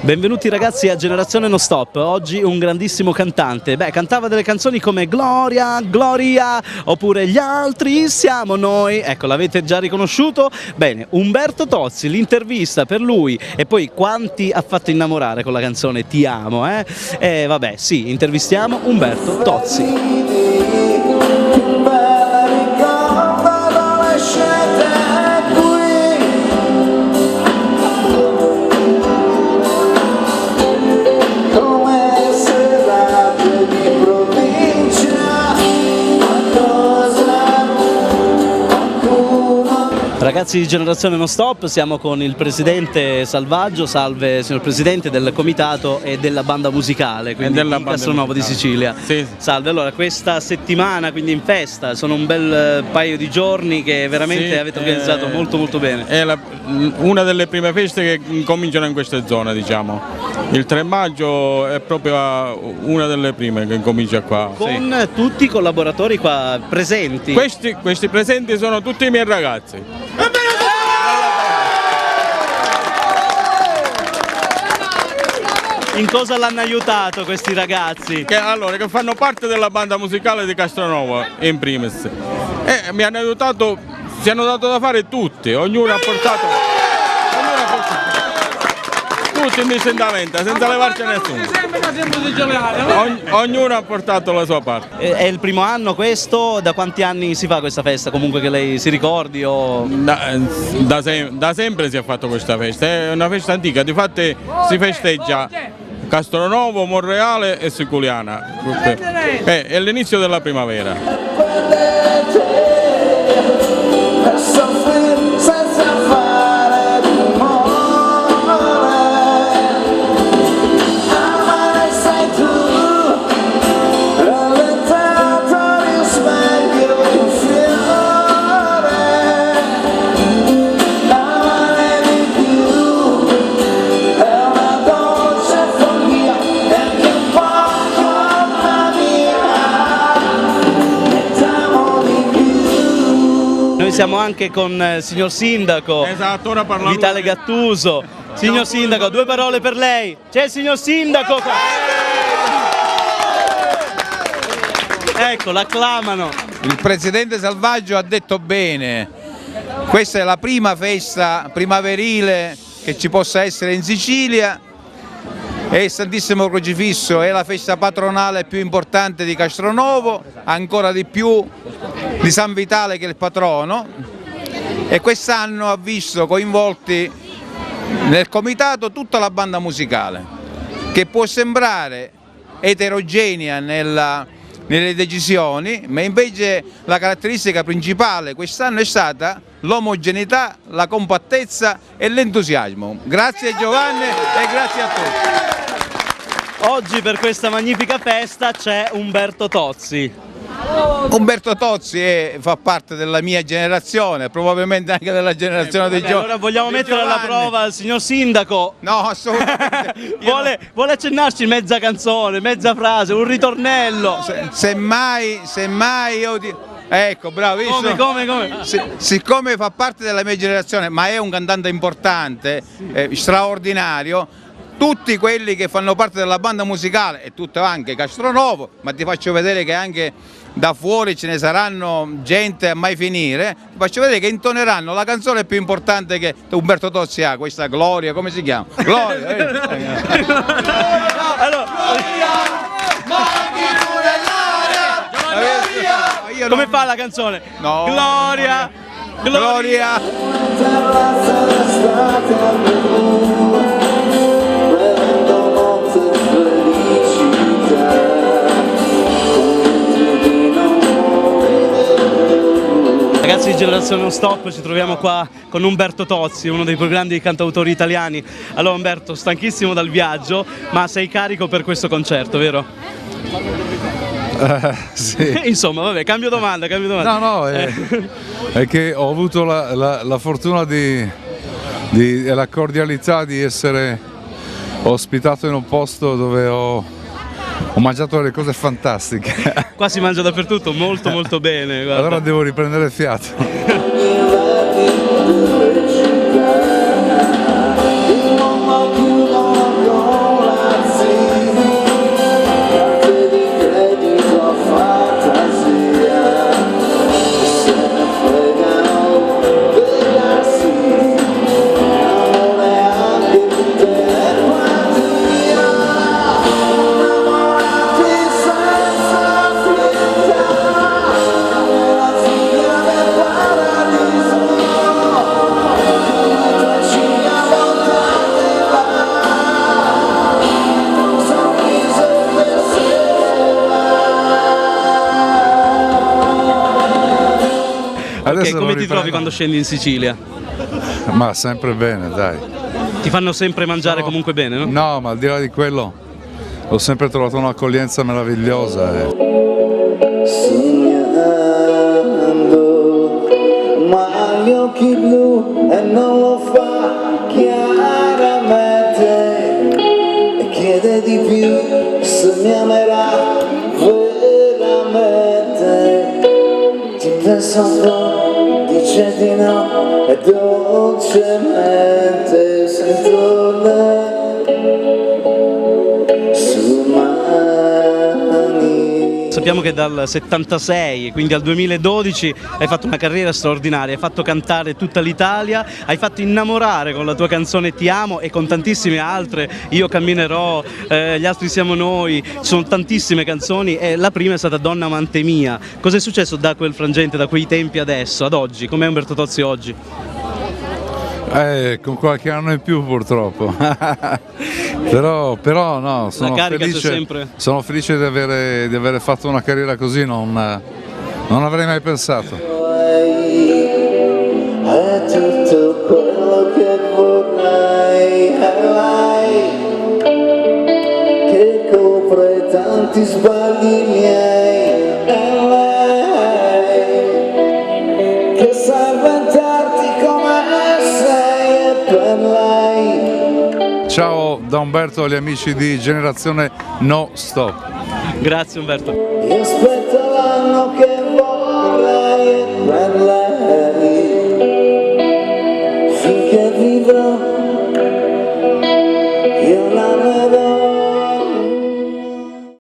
Benvenuti ragazzi a Generazione Non Stop. Oggi un grandissimo cantante. Cantava delle canzoni come Gloria, Gloria, oppure Gli altri siamo noi. Ecco, l'avete già riconosciuto? Bene, Umberto Tozzi, l'intervista per lui. E poi quanti ha fatto innamorare con la canzone Ti amo, eh? E vabbè, sì, intervistiamo Umberto Tozzi. Ragazzi di Generazione Non Stop, siamo con il presidente Salvaggio, salve signor presidente del comitato e della banda musicale, quindi di Castronovo di Sicilia. Sì. Salve, allora questa settimana, quindi in festa, sono un bel paio di giorni che veramente avete organizzato molto bene. È una delle prime feste che cominciano in queste zone, diciamo. Il 3 maggio è proprio una delle prime che comincia qua. Con tutti i collaboratori qua presenti. Questi presenti sono tutti i miei ragazzi. In cosa l'hanno aiutato questi ragazzi? Che fanno parte della banda musicale di Castronovo in primis. E mi hanno aiutato, si hanno dato da fare tutti, ognuno ha portato tutti indistintamente, senza levarci nessuno. Ognuno ha portato la sua parte. È il primo anno questo? Da quanti anni si fa questa festa? Comunque che lei si ricordi? O... Da sempre si è fatto questa festa, è una festa antica, difatti si festeggia Castronovo, Monreale e Siculiana. È l'inizio della primavera. Noi siamo anche con il signor Sindaco, esatto, ora parliamo Vitale Gattuso. Signor Sindaco, due parole per lei. C'è il signor Sindaco qua. Ecco, l'acclamano. Il presidente Salvaggio ha detto bene, questa è la prima festa primaverile che ci possa essere in Sicilia e il Santissimo Crocifisso è la festa patronale più importante di Castronovo, ancora di più di San Vitale che è il patrono, e quest'anno ha visto coinvolti nel comitato tutta la banda musicale, che può sembrare eterogenea nelle decisioni, ma invece la caratteristica principale quest'anno è stata l'omogeneità, la compattezza e l'entusiasmo. Grazie Giovanni e grazie a tutti. Oggi per questa magnifica festa c'è Umberto Tozzi. Umberto Tozzi fa parte della mia generazione, probabilmente anche della generazione di Giovanni. Allora vogliamo mettere alla prova il signor Sindaco? No, assolutamente. vuole accennarci mezza canzone, mezza frase, un ritornello? Semmai io ecco, bravo. Come? Siccome fa parte della mia generazione, ma è un cantante importante, straordinario, tutti quelli che fanno parte della banda musicale e tutto anche Castronovo, ma ti faccio vedere che anche da fuori ce ne saranno gente a mai finire, ti faccio vedere che intoneranno la canzone più importante che Umberto Tozzi ha, questa Gloria, come si chiama? Gloria! Come fa la canzone? No. Gloria! Ragazzi di Generazione Non Stop, ci troviamo qua con Umberto Tozzi, uno dei più grandi cantautori italiani. Allora Umberto, stanchissimo dal viaggio, ma sei carico per questo concerto, vero? Sì. Insomma, vabbè, cambio domanda. No, è che ho avuto la fortuna e la cordialità di essere ospitato in un posto dove ho mangiato delle cose fantastiche. Qua si mangia dappertutto, molto bene. Guarda. Allora devo riprendere fiato. Adesso lo come ti riprendo. trovi quando scendi in Sicilia? Ma sempre bene, dai. Ti fanno sempre mangiare comunque bene, no? No, ma al di là di quello ho sempre trovato un'accoglienza meravigliosa. Sognando, ma gli occhi blu e non lo fa chiaramente e chiede di più se mi amerà veramente. Ci pensa un po', dice di no e dolcemente sento lei su mani. Sappiamo che dal 76, quindi al 2012, hai fatto una carriera straordinaria, hai fatto cantare tutta l'Italia, hai fatto innamorare con la tua canzone Ti amo e con tantissime altre, Io camminerò, Gli altri siamo noi, ci sono tantissime canzoni e la prima è stata Donna amante mia. Cos'è successo da quel frangente, da quei tempi adesso, ad oggi? Com'è Umberto Tozzi oggi? Con qualche anno in più purtroppo. però no, sono carica c'è felice, sempre. sono felice di avere fatto una carriera così, non avrei mai pensato. È tutto quello che vorrei, è lei che copre tanti sbagli miei, è lei che sa inventarti come sei, e per lei. Ciao da Umberto agli amici di Generazione No Stop. Grazie Umberto. Io aspetto l'anno che vorrei, e per lei finché vivrò